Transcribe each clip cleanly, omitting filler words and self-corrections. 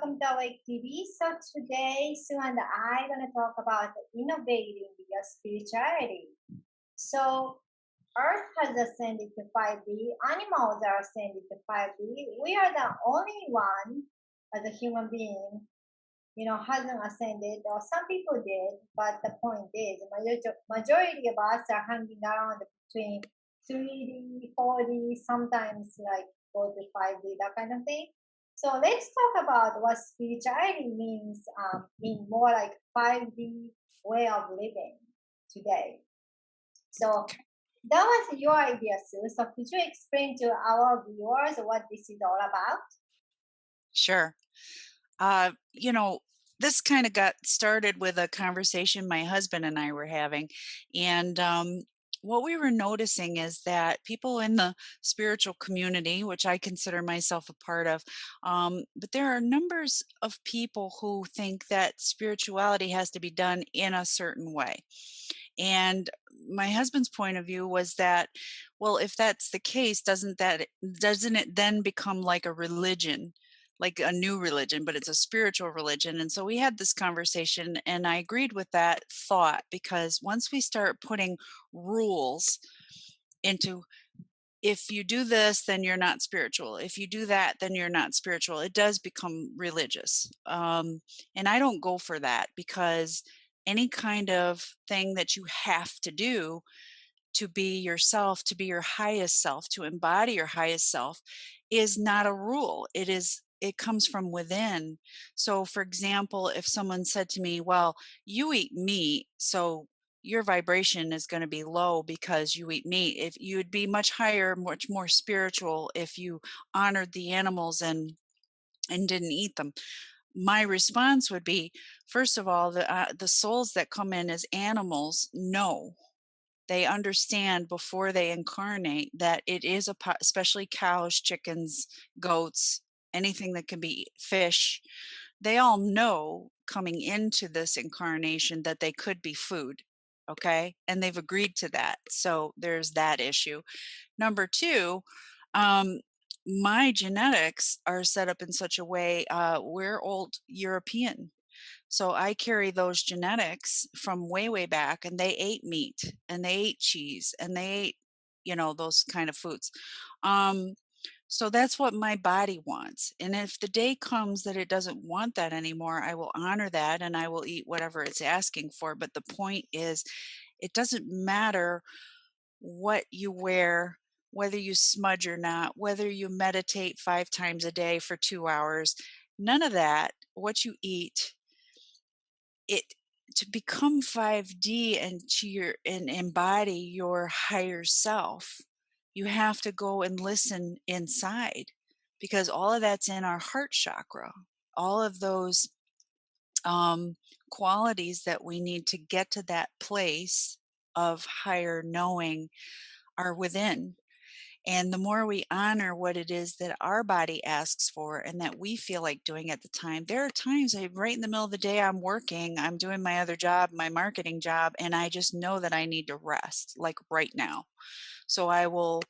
welcome to Awake TV. So today, Sue and I are going to talk about innovating your spirituality. So Earth has ascended to 5D, animals are ascended to 5D. We are the only one as a human being, hasn't ascended, or some people did, but the point is, majority of us are hanging around between 3D, 4D, sometimes like go to 5D, that kind of thing. So let's talk about what spirituality means in more like 5D way of living today. So that was your idea, Sue. So could you explain to our viewers what this is all about? Sure. Uh, you know, this kind of got started with a conversation my husband and I were having. And what we were noticing is that people in the spiritual community, which I consider myself a part of, but there are numbers of people who think that spirituality has to be done in a certain way. And my husband's point of view was that, well, if that's the case, doesn't it then become like a religion, like a new religion, but it's a spiritual religion? And so we had this conversation, and I agreed with that thought because once we start putting rules into, if you do this, then you're not spiritual. If you do that, then you're not spiritual. It does become religious. And I don't go for that because any kind of thing that you have to do to be yourself, to be your highest self, to embody your highest self is not a rule. It comes from within. So for example, if someone said to me, "Well, you eat meat, so your vibration is going to be low because you eat meat. If you would be much higher, much more spiritual if you honored the animals and didn't eat them." My response would be, first of all, the souls that come in as animals know, they understand before they incarnate that it is especially cows, chickens, goats, anything that can be fish. They all know coming into this incarnation that they could be food. Okay. And they've agreed to that. So there's that issue. Number two, um, my genetics are set up in such a way, we're old European, so I carry those genetics from way, way back, and they ate meat and they ate cheese and they ate, those kind of foods. Um, so that's what my body wants. And if the day comes that it doesn't want that anymore, I will honor that and I will eat whatever it's asking for. But the point is, it doesn't matter what you wear, whether you smudge or not, whether you meditate 5 times a day for 2 hours, none of that, what you eat, it to become 5D and embody your higher self, you have to go and listen inside because all of that's in our heart chakra. All of those um, qualities that we need to get to that place of higher knowing are within. And the more we honor what it is that our body asks for and that we feel like doing at the time, there are times right in the middle of the day, I'm working, I'm doing my other job, my marketing job, and I just know that I need to rest, like right now. So I will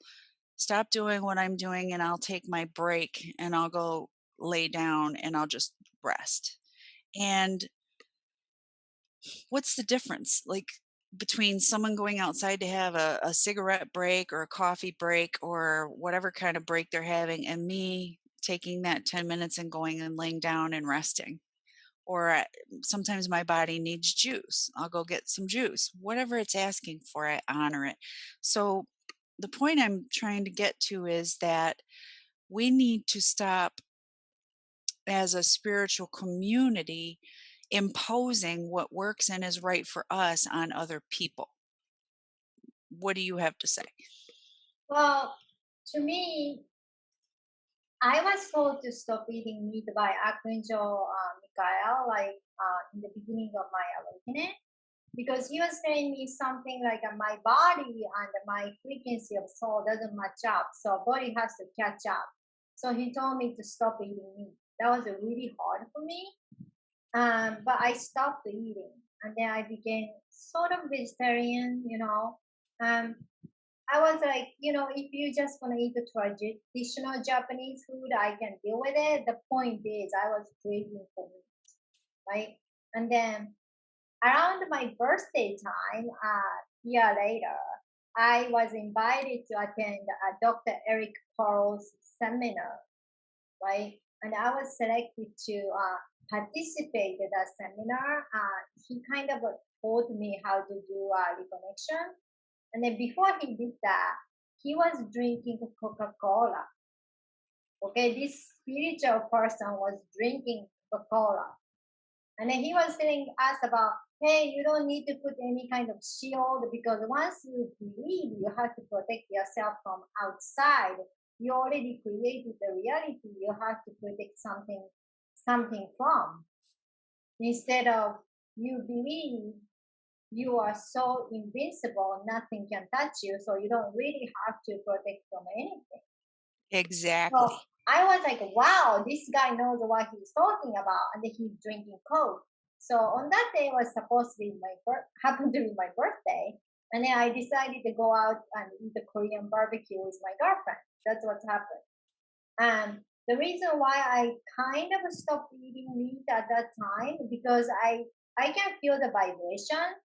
stop doing what I'm doing and I'll take my break and I'll go lay down and I'll just rest. And what's the difference? Like, between someone going outside to have a cigarette break or a coffee break or whatever kind of break they're having, and me taking that 10 minutes and going and laying down and resting. Or sometimes my body needs juice. I'll go get some juice. Whatever it's asking for, I honor it. So the point I'm trying to get to is that we need to stop as a spiritual community imposing what works and is right for us on other people. What do you have to say? Well, to me, I was told to stop eating meat by Archangel Michael, like in the beginning of my awakening, because he was telling me something like my body and my frequency of soul doesn't match up, so body has to catch up. So he told me to stop eating meat. That was really hard for me, but I stopped eating, and then I became sort of vegetarian, Um, I was like, if you just want to eat the traditional Japanese food, I can deal with it. The point is, I was craving for meat, right? And then around my birthday time, a year later, I was invited to attend Dr. Eric Pearl's seminar, right? And I was selected to participate in that seminar. He kind of taught me how to do reconnection. And then before he did that, he was drinking Coca Cola. Okay, this spiritual person was drinking Coca Cola. And then he was telling us about, hey, you don't need to put any kind of shield because once you believe you have to protect yourself from outside, you already created the reality you have to protect something from. Instead of you believe you are so invincible, nothing can touch you, so you don't really have to protect from anything. So Exactly. I was like, wow, this guy knows what he's talking about, and he's drinking Coke. So on that day was supposed to be happened to be my birthday, and then I decided to go out and eat the Korean barbecue with my girlfriend. That's what's happened. And the reason why I kind of stopped eating meat at that time because I can feel the vibration,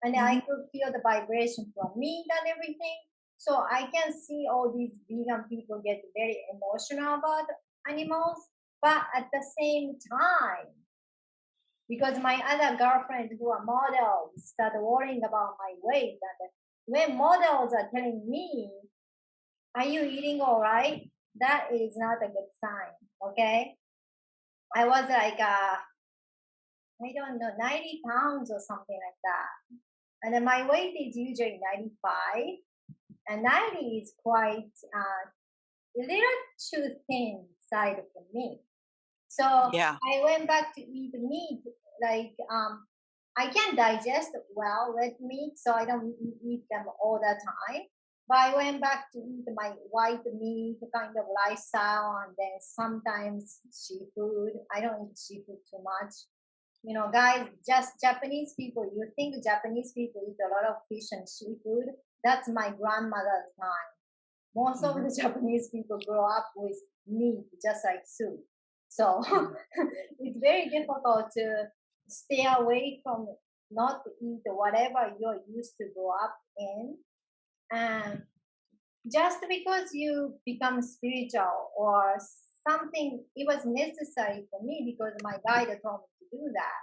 and I Mhm. could feel the vibration from meat and everything. So I can see all these vegan people get very emotional about animals, but at the same time, because my other girlfriend who are models started worrying about my weight, and when models are telling me, "Are you eating all right?" That is not a good sign. Okay, I was like, I don't know, 90 pounds or something like that, and then my weight is usually 95, and 90 is quite a little too thin side for me. So Yeah. I went back to eat meat. Like I can digest well red meat, so I don't eat them all the time. But I went back to eat my white meat kind of lifestyle, and then sometimes seafood. I don't eat seafood too much. Guys, just Japanese people. You think Japanese people eat a lot of fish and seafood? That's my grandmother's time. Most of Mhm. the Japanese people grow up with meat, just like soup. So Mhm. it's very difficult to stay away from not to eat whatever you're used to grow up in. And just because you become spiritual or something, it was necessary for me because my guide told me to do that.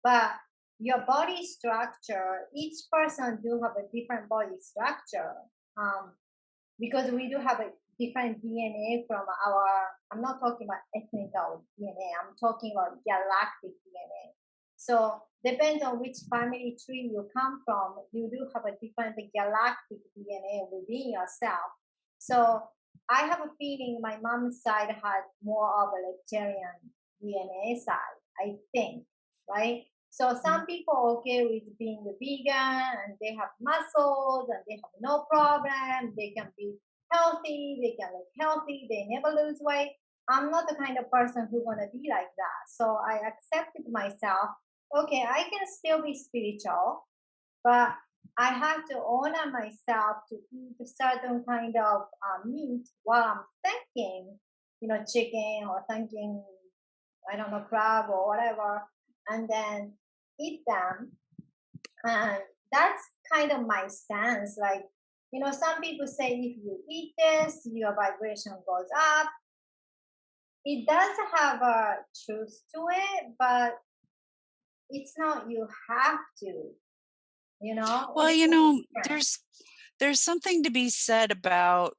But your body structure, each person do have a different body structure. Um, because we do have a different DNA from our, I'm not talking about ethnical DNA, I'm talking about galactic DNA. So depends on which family tree you come from, you do have a different galactic DNA within yourself. So I have a feeling my mom's side had more of a reptilian DNA side, I think, right? So Mhm. some people are okay with being a vegan and they have muscles and they have no problem. They can be healthy, they can look healthy, they never lose weight. I'm not the kind of person who's gonna be like that. So I accepted myself. Okay, I can still be spiritual, but I have to honor myself to eat a certain kind of meat while I'm thinking, chicken or thinking, I don't know, crab or whatever, and then eat them. And that's kind of my stance. Like, some people say if you eat this, your vibration goes up. It does have a truth to it, but it's not you have to, Well, it's different. there's something to be said about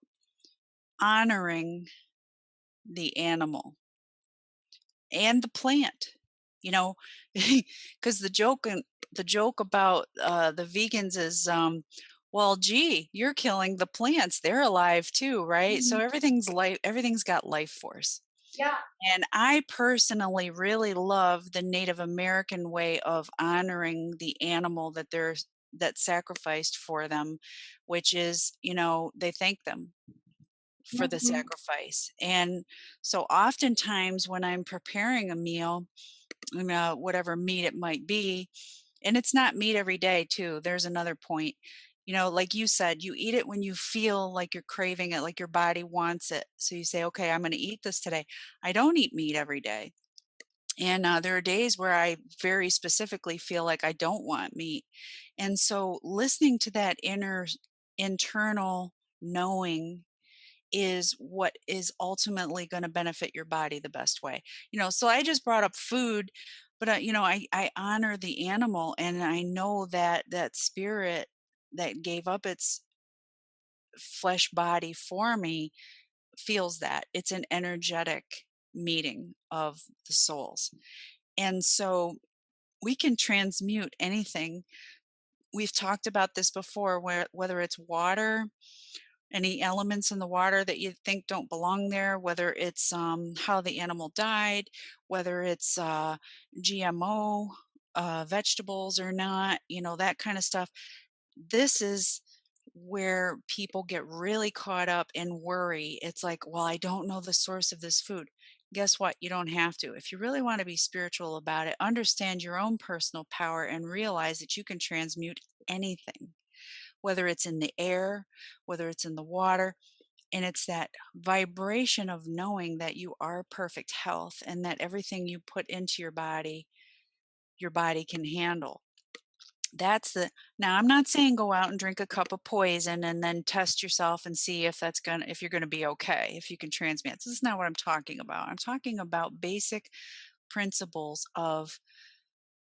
honoring the animal and the plant, you know, because the joke about, the vegans is, "Well, gee, you're killing the plants, they're alive too, right?" So Mhm. everything's got life force. Yeah. And I personally really love the Native American way of honoring the animal that's sacrificed for them, which is, they thank them for the Mhm. sacrifice. And so oftentimes when I'm preparing a meal, whatever meat it might be, and it's not meat every day too. There's another point. Like you said, you eat it when you feel like you're craving it, like your body wants it. So you say, okay, I'm going to eat this today. I don't eat meat every day. And there are days where I very specifically feel like I don't want meat. And so listening to that internal knowing is what is ultimately going to benefit your body the best way. So I just brought up food, but I honor the animal, and I know that that spirit that gave up its flesh body for me feels that. It's an energetic meeting of the souls. And so we can transmute anything. We've talked about this before, where whether it's water, any elements in the water that you think don't belong there, whether it's how the animal died, whether it's GMO vegetables or not, that kind of stuff. This is where people get really caught up and worry. It's like, well, I don't know the source of this food. Guess what? You don't have to. If you really want to be spiritual about it, understand your own personal power and realize that you can transmute anything, whether it's in the air, whether it's in the water. And it's that vibration of knowing that you are perfect health and that everything you put into your body can handle. That's the Now, I'm not saying go out and drink a cup of poison and then test yourself and see if you're gonna be okay, if you can transmit. This is not what I'm talking about. I'm talking about basic principles of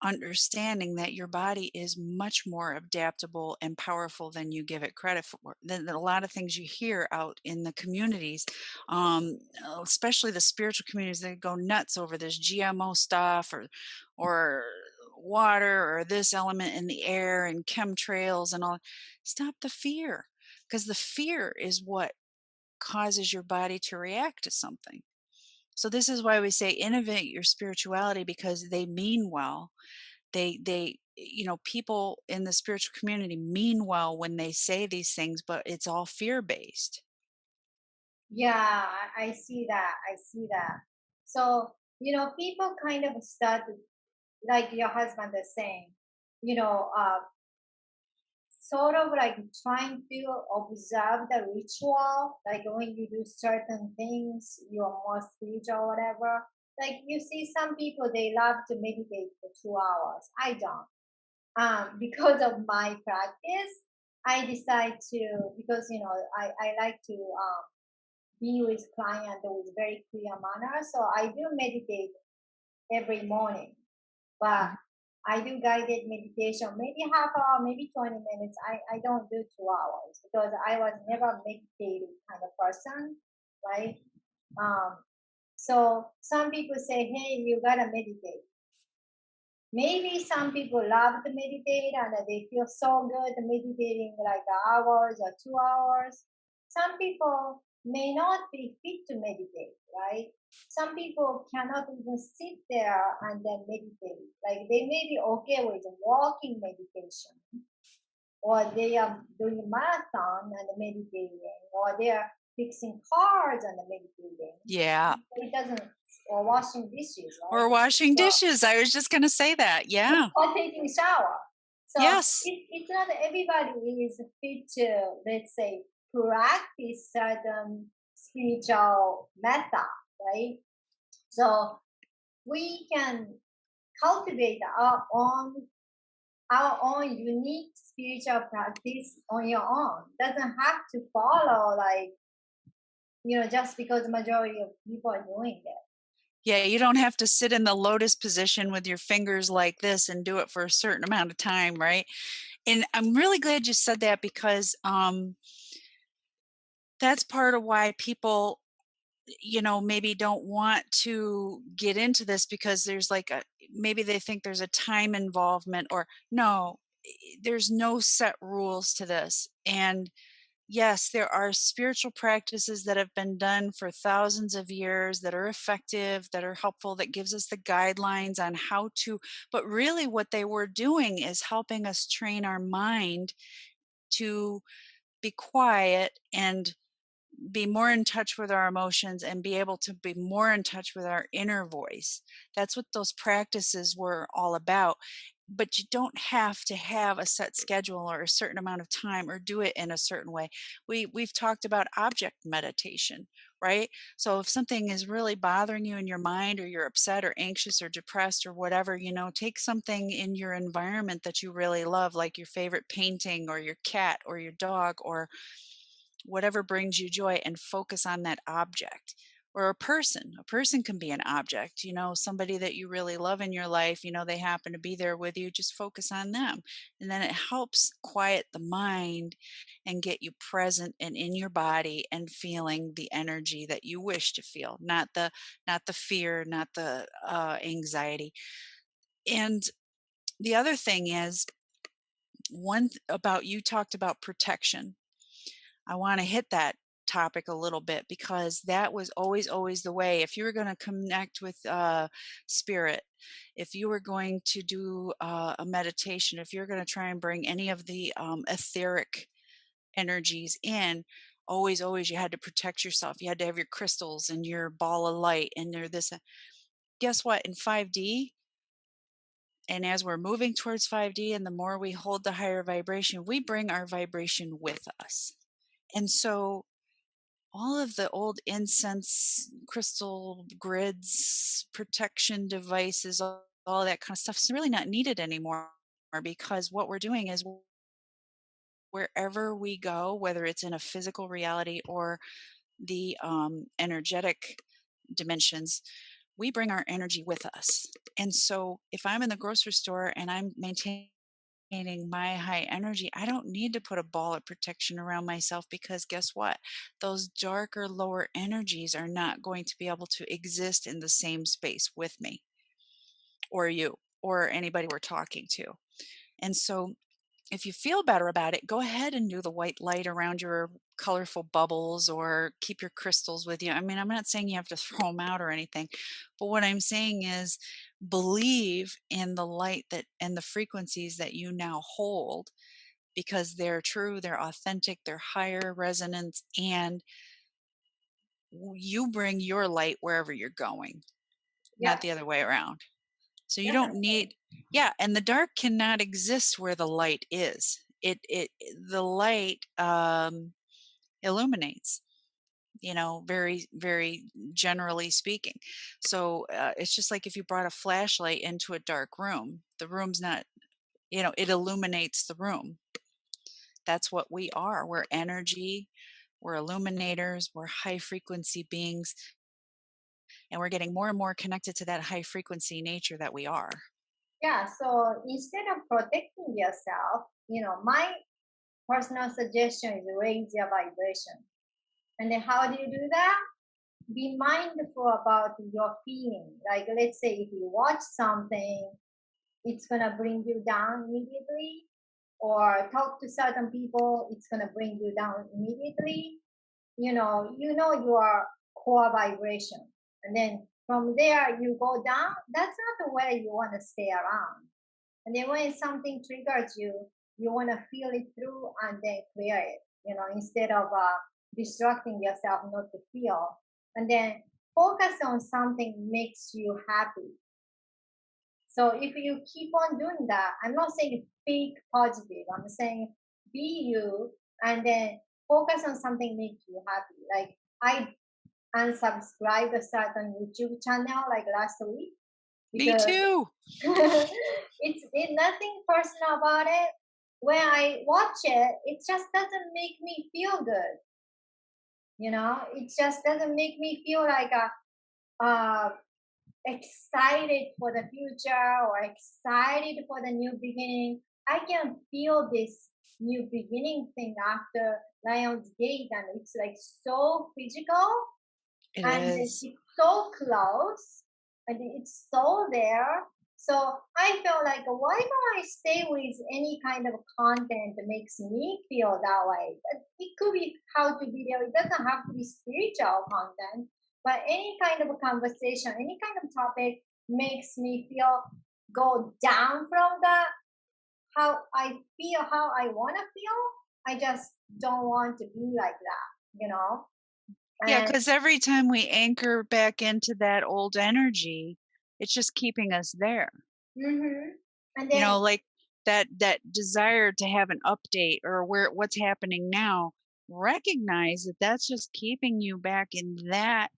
understanding that your body is much more adaptable and powerful than you give it credit for. Than a lot of things you hear out in the communities, especially the spiritual communities, they go nuts over this GMO stuff or water or this element in the air and chemtrails and all. Stop the fear, because the fear is what causes your body to react to something. So this is why we say innovate your spirituality, because they mean well. People in the spiritual community mean well when they say these things, but it's all fear based. Yeah, I see that. I see that. So, people kind of start, like your husband is saying, you know, uh, sort of like trying to observe the ritual, like when you do certain things, you're more spiritual or whatever. Like you see some people, they love to meditate for 2 hours. I don't. Because of my practice, I decide to, because, I like to be with client with very clear manner. So I do meditate every morning, but Mhm. I do guided meditation, maybe half hour, maybe 20 minutes. I don't do 2 hours because I was never meditative kind of person, right? Um, so some people say, hey, you gotta meditate. Maybe some people love to meditate and they feel so good meditating like hours or 2 hours. Some people may not be fit to meditate, right? Some people cannot even sit there and then meditate. Like they may be okay with walking meditation, or they are doing marathon and meditating, or they are fixing cars and meditating. Yeah. It doesn't, or washing dishes, Or right? washing So dishes. I was just going to say that. Yeah. or taking shower. So Yes. it's not everybody is fit to, let's say, practice certain spiritual method, right? So we can cultivate our own unique spiritual practice on your own. Doesn't have to follow like, just because the majority of people are doing it. Yeah, you don't have to sit in the lotus position with your fingers like this and do it for a certain amount of time, right? And I'm really glad you said that, because that's part of why people maybe don't want to get into this, because there's like maybe they think there's a time involvement, or no, there's no set rules to this. And yes, there are spiritual practices that have been done for thousands of years that are effective, that are helpful, that gives us the guidelines on how to, but really what they were doing is helping us train our mind to be quiet and be more in touch with our emotions and be able to be more in touch with our inner voice. That's what those practices were all about. but you don't have to have a set schedule or a certain amount of time or do it in a certain way. We've talked about object meditation, right? So if something is really bothering you in your mind, or you're upset or anxious or depressed or whatever, take something in your environment that you really love, like your favorite painting or your cat or your dog or whatever brings you joy, and focus on that object. Or a person can be an object, somebody that you really love in your life, they happen to be there with you, just focus on them. And then it helps quiet the mind and get you present and in your body and feeling the energy that you wish to feel, not the fear, not the anxiety. And the other thing is, about, you talked about protection. I want to hit that topic a little bit, because that was always, always the way. If you were going to connect with spirit, if you were going to do a meditation, if you're going to try and bring any of the etheric energies in, always, always you had to protect yourself. You had to have your crystals and your ball of light and your this. Guess what? In 5D, and as we're moving towards 5D, and the more we hold the higher vibration, we bring our vibration with us. And so all of the old incense, crystal grids, protection devices, all that kind of stuff is really not needed anymore, because what we're doing is, wherever we go, whether it's in a physical reality or the energetic dimensions, we bring our energy with us. And so if I'm in the grocery store and I'm maintaining my high energy, I don't need to put a ball of protection around myself, because guess what? Those darker, lower energies are not going to be able to exist in the same space with me or you or anybody we're talking to. And so if you feel better about it, go ahead and do the white light around your colorful bubbles, or keep your crystals with you. I mean, I'm not saying you have to throw them out or anything, but what I'm saying is, believe in the light that and the frequencies that you now hold, because they're true, they're authentic, they're higher resonance, and you bring your light wherever you're going, not Yes, the other way around. So you don't definitely. need, yeah, and the dark cannot exist where the light is. The light illuminates, very, very generally speaking. So it's just like if you brought a flashlight into a dark room, the room's not, it illuminates the room. That's what we are. We're energy, we're illuminators, we're high frequency beings, and we're getting more and more connected to that high frequency nature that we are. Yeah, so instead of protecting yourself, my personal suggestion is raise your vibration. And then how do you do that? Be mindful about your feeling. Like, let's say if you watch something, it's gonna bring you down immediately, or talk to certain people, it's gonna bring you down immediately. Your core vibration, and then from there you go down. That's not the way you want to stay around. And then when something triggers you, you want to feel it through and then clear it, instead of distracting yourself not to feel. And then focus on something makes you happy. So if you keep on doing that, I'm not saying fake positive, I'm saying be you, and then focus on something makes you happy. Like, I unsubscribed a certain YouTube channel like last week Me because too. it's nothing personal about it. When I watch it, it just doesn't make me feel good. It just doesn't make me feel like uh, excited for the future or excited for the new beginning. I can feel this new beginning thing after Lion's Gate, and it's like so physical, It and is. it's so close, and it's so there. So I felt like, why don't I stay with any kind of content that makes me feel that way? It could be how to video. It doesn't have to be spiritual content, but any kind of a conversation, any kind of topic makes me feel go down from the how I feel, how I want to feel. I just don't want to be like that. Yeah, And because every time we anchor back into that old energy, it's just keeping us there. mhm. And then, Like that desire to have an update or what's happening now, recognize that that's just keeping you back in that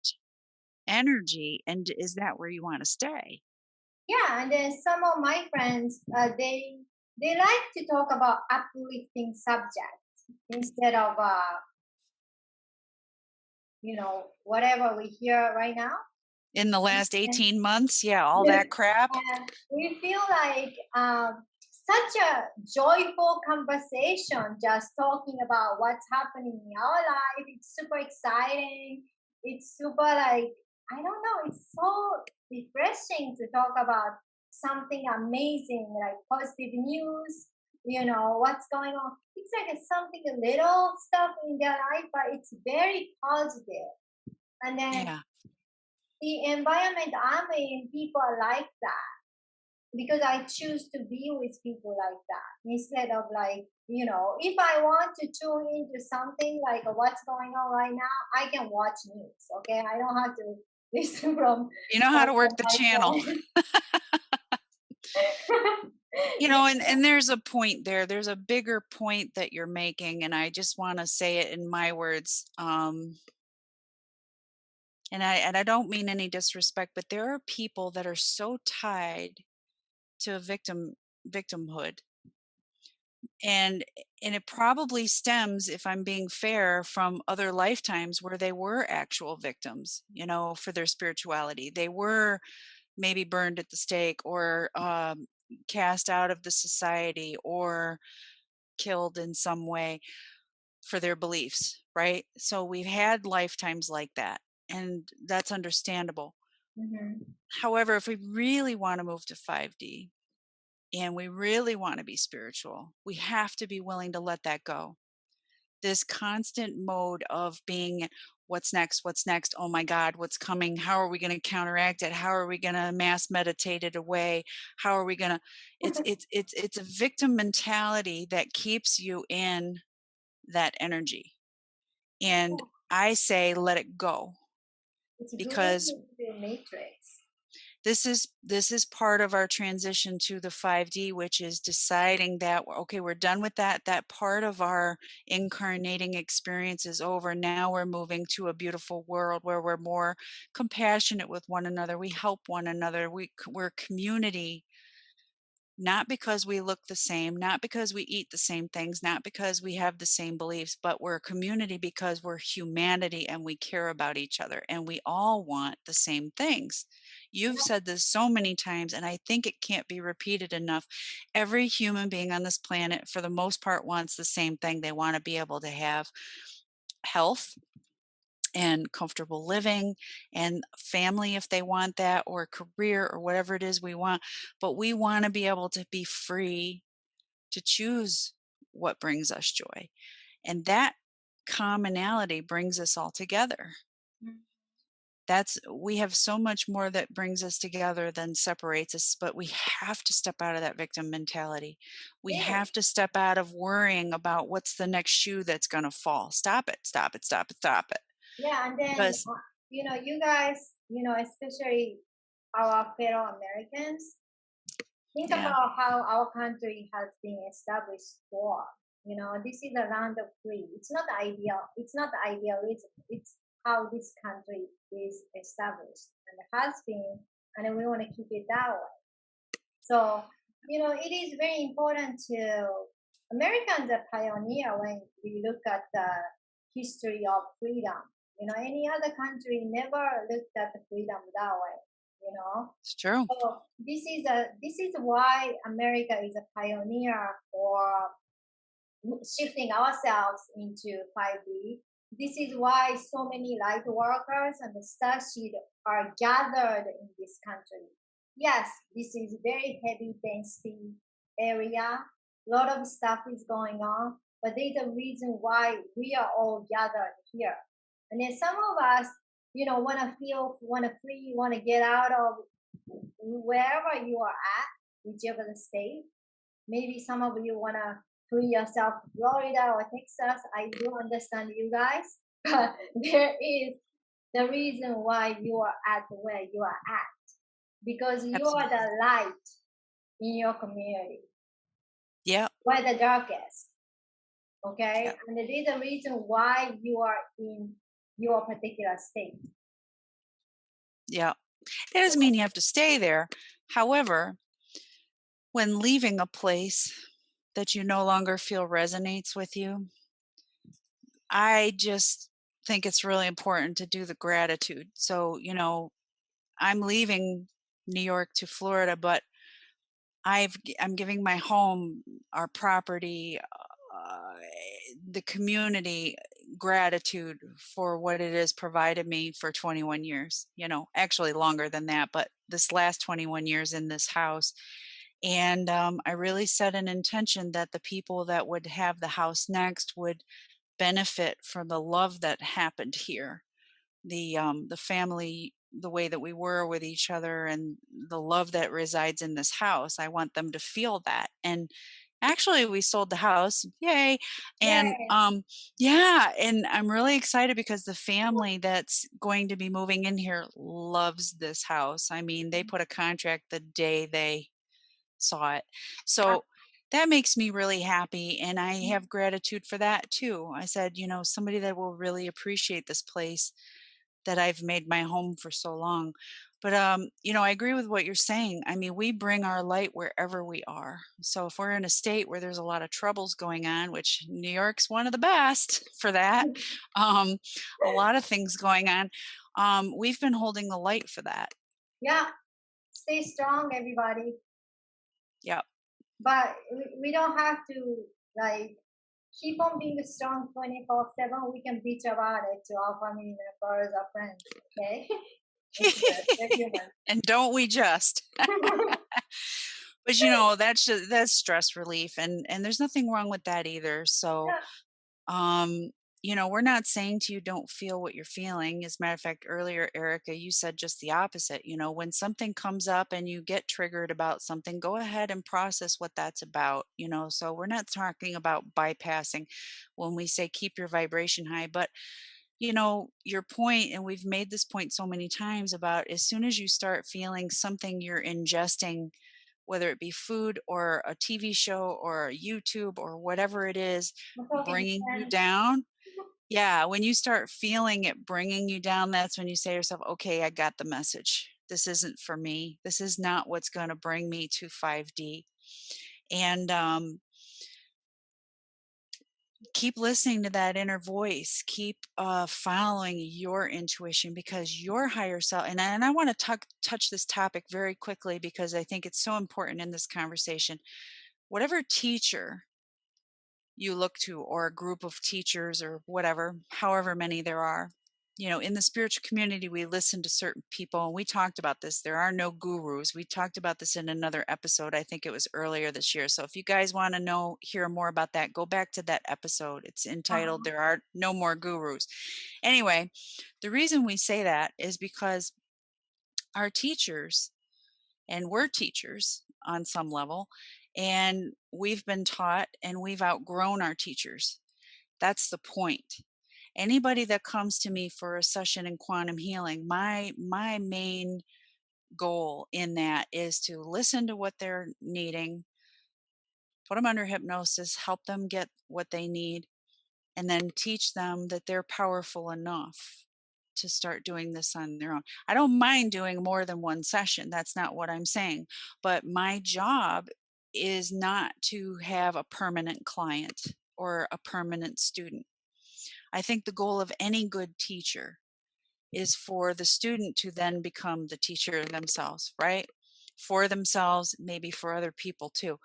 energy, and is that where you want to stay? yeah, and then some of my friends, they like to talk about uplifting subjects instead of whatever we hear right now. In the last And 18 months, yeah, all yes, that crap. we feel like such a joyful conversation, just talking about what's happening in our life. It's super exciting. It's super like, I don't know, it's so refreshing to talk about something amazing, like positive news, what's going on. It's like something a little stuff in their life, but it's very positive. And then Yeah. the environment I'm in, people are like that because I choose to be with people like that instead of like, if I want to tune into something like what's going on right now, I can watch news. Okay, I don't have to listen from You know how to work from the my channel. phone. And there's a point there. There's a bigger point that you're making, and I just want to say it in my words. And I don't mean any disrespect, but there are people that are so tied to victimhood, and it probably stems, if I'm being fair, from other lifetimes where they were actual victims, for their spirituality. They were maybe burned at the stake, or cast out of the society, or killed in some way for their beliefs, right? So we've had lifetimes like that, and that's understandable. Mhm. However, if we really want to move to 5D and we really want to be spiritual, we have to be willing to let that go. This constant mode of being, what's next? What's next? Oh my God, what's coming? How are we going to counteract it? How are we going to mass meditate it away? How are we going to it's a victim mentality that keeps you in that energy. And I say let it go, It's going because into the matrix. this is part of our transition to the 5D, which is deciding that, okay, we're done with that part of our incarnating experience is over. Now we're moving to a beautiful world where we're more compassionate with one another. We help one another. We're community, not because we look the same, not because we eat the same things, not because we have the same beliefs, but we're a community because we're humanity and we care about each other and we all want the same things. You've said this so many times, and I think it can't be repeated enough. Every human being on this planet, for the most part, wants the same thing. They want to be able to have health and comfortable living and family if they want that, or career, or whatever it is we want. But we want to be able to be free to choose what brings us joy. And that commonality brings us all together. Mm. We have so much more that brings us together than separates us, but we have to step out of that victim mentality. We Yes. have to step out of worrying about what's the next shoe that's going to fall. Stop it, stop it, stop it, stop it. Yeah, and then Because you guys, especially our fellow Americans, think yeah, about how our country has been established for. This is a land of free. It's not ideal. It's not idealism. It's how this country is established and has been, and we want to keep it that way. So, it is very important to Americans are pioneer when we look at the history of freedom. Any other country never looked at the freedom that way. You know, it's true. so this is why America is a pioneer for shifting ourselves into 5D. This is why so many light workers and the starseed are gathered in this country. Yes, this is very heavy density area. A lot of stuff is going on, but there's a reason why we are all gathered here. And then some of us, want to free, want to get out of wherever you are at, whichever the state. Maybe some of you want to free yourself to Florida or Texas. I do understand you guys, but there is the reason why you are at where you are at because you Absolutely. are the light. in your community. Yep. Where the darkest. Okay, Yep. and it is the reason why you are in your particular state. Yep. That doesn't mean you have to stay there. However, when leaving a place that you no longer feel resonates with you, I just think it's really important to do the gratitude. So, I'm leaving New York to Florida, but I'm giving my home, our property, the community gratitude for what it has provided me for 21 years. Actually longer than that, but this last 21 years in this house. And I really set an intention that the people that would have the house next would benefit from the love that happened here, the family, the way that we were with each other, and the love that resides in this house. I want them to feel that. And actually, we sold the house, yay! And Yeah, yeah, and I'm really excited because the family that's going to be moving in here loves this house. I mean, they put a contract the day they saw it. So that makes me really happy, and I have gratitude for that too. I said, somebody that will really appreciate this place that I've made my home for so long. But I agree with what you're saying. I mean, we bring our light wherever we are. So if we're in a state where there's a lot of troubles going on, which New York's one of the best for that, um, a lot of things going on, we've been holding the light for that. yeah. Stay strong, everybody. Yep. But we don't have to like keep on being strong 24/7. We can bitch about it to our family members, our friends. Okay, it's good. We're human. And don't we just? But that's stress relief, and there's nothing wrong with that either. So Yeah, um we're not saying to you don't feel what you're feeling. As a matter of fact, earlier, Erica, you said just the opposite. When something comes up and you get triggered about something, go ahead and process what that's about. So we're not talking about bypassing when we say keep your vibration high, but your point, and we've made this point so many times, about as soon as you start feeling something you're ingesting, whether it be food or a TV show or a YouTube or whatever it is, I'm talking to bringing you friends. down. Yeah, when you start feeling it bringing you down, that's when you say to yourself, okay, I got the message. This isn't for me. This is not what's going to bring me to 5D. And keep listening to that inner voice. Keep following your intuition, because your higher self, and I want to touch this topic very quickly because I think it's so important in this conversation. Whatever teacher you look to, or a group of teachers, or whatever, however many there are, in the spiritual community, we listen to certain people, and we talked about this. There are no gurus. We talked about this in another episode. I think it was earlier this year. So if you guys want to hear more about that, go back to that episode. It's entitled Uh-huh. There Are No More Gurus. Anyway, the reason we say that is because our teachers, and we're teachers on some level, and we've been taught and we've outgrown our teachers. That's the point. Anybody that comes to me for a session in quantum healing, my main goal in that is to listen to what they're needing, put them under hypnosis, help them get what they need, and then teach them that they're powerful enough to start doing this on their own. I don't mind doing more than one session. That's not what I'm saying. But my job is not to have a permanent client or a permanent student. I think the goal of any good teacher is for the student to then become the teacher themselves, right? For themselves, maybe for other people too.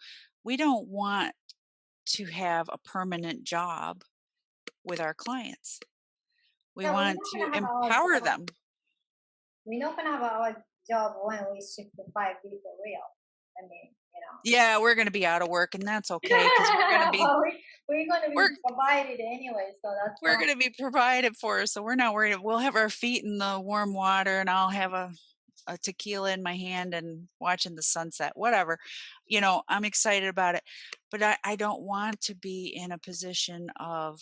We don't want to have a permanent job with our clients. We Yeah, we're want not to gonna have our empower job. them. We're not gonna have our job when we shift to 5D for real. I mean, Yeah, we're going to be out of work, and that's okay, because but we're gonna be we're provided anyway, so that's we're fine. going to be provided for, so we're not worried. We'll have our feet in the warm water, and I'll have a tequila in my hand and watching the sunset, whatever. I'm excited about it, but I don't want to be in a position of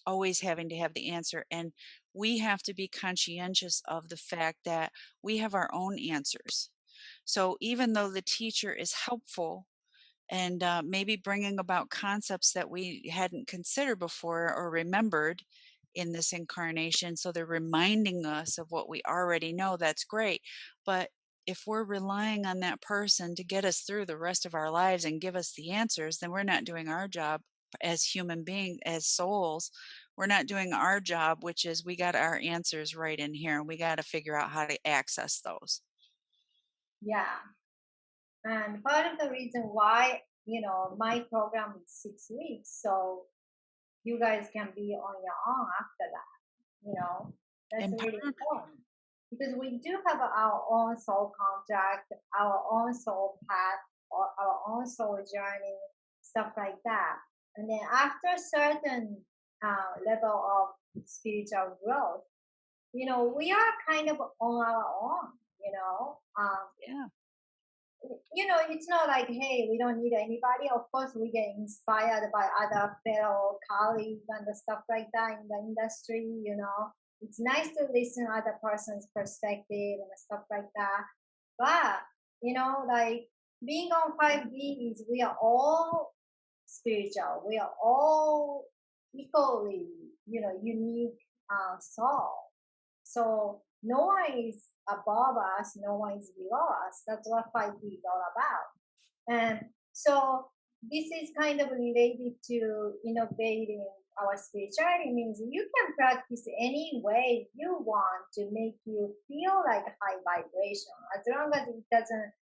always having to have the answer. And we have to be conscientious of the fact that we have our own answers. So even though the teacher is helpful and maybe bringing about concepts that we hadn't considered before or remembered in this incarnation, so they're reminding us of what we already know, that's great. But if we're relying on that person to get us through the rest of our lives and give us the answers, then we're not doing our job as human beings, as souls. We're not doing our job, which is we got our answers right in here and we got to figure out how to access those. Yeah. And part of the reason why, my program is 6 weeks, so you guys can be on your own after that, you know, that's really Empowerment. important. Because we do have our own soul contract, our own soul path, or our own soul journey, stuff like that. And then after a certain level of spiritual growth, we are kind of on our own, Yeah. it's not like, hey, we don't need anybody. Of course, we get inspired by other fellow colleagues and the stuff like that in the industry. It's nice to listen to other person's perspective and stuff like that. But, like being on 5D is we are all spiritual. We are all equally, unique soul. So no one is above us, no one is below us. That's what 5D is all about. And so this is kind of related to innovating our spirituality means you can practice any way you want to make you feel like high vibration as long as it doesn't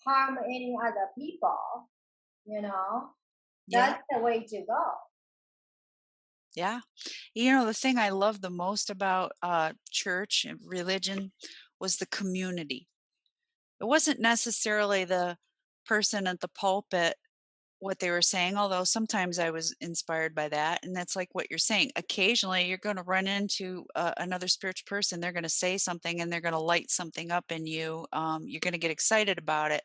harm any other people, you know, Yeah. that's the way to go. Yeah. The thing I love the most about church and religion was the community. It wasn't necessarily the person at the pulpit, what they were saying, although sometimes I was inspired by that. And that's like what you're saying. Occasionally, you're going to run into another spiritual person. They're going to say something and they're going to light something up in you. You're going to get excited about it.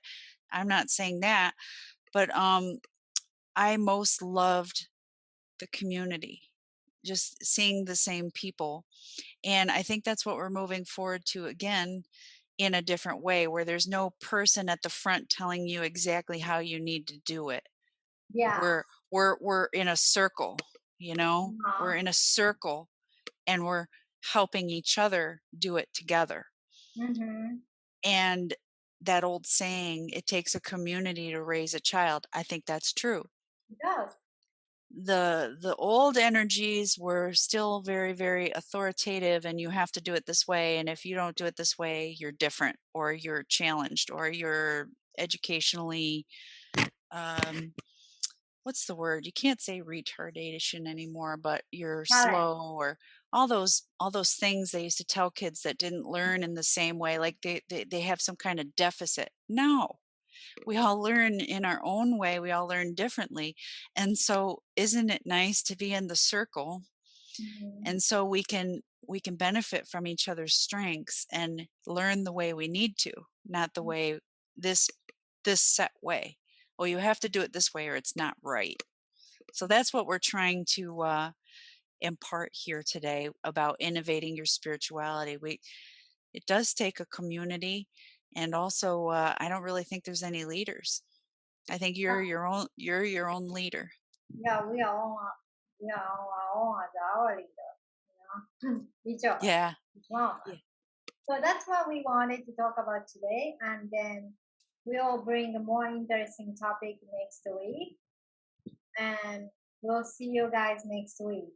I'm not saying that, but I most loved the community, just seeing the same people. And I think that's what we're moving forward to again in a different way, where there's no person at the front telling you exactly how you need to do it. Yeah. We're in a circle, you know? We're Uh-huh. in a circle and we're helping each other do it together. Mm-hmm. And that old saying, it takes a community to raise a child. I think that's true. It does. The old energies were still very, very authoritative, and you have to do it this way, and if you don't do it this way, you're different, or you're challenged, or you're educationally, um what's the word? You can't say retardation anymore, but you're Talent. slow, or all those things they used to tell kids that didn't learn in the same way, like they have some kind of deficit. No, we all learn in our own way, we all learn differently. And so isn't it nice to be in the circle, Mm-hmm. and so we can benefit from each other's strengths and learn the way we need to, not the way this this set way. Well, you have to do it this way or it's not right. So that's what we're trying to impart here today about innovating your spirituality. It does take a community, and also I don't really think there's any leaders. I think you're your own leader. Yeah, we are on our own as our leader. Each of us, Yeah. each one of us. Yeah. So that's what we wanted to talk about today, and then we'll bring a more interesting topic next week, and we'll see you guys next week.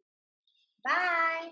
Bye.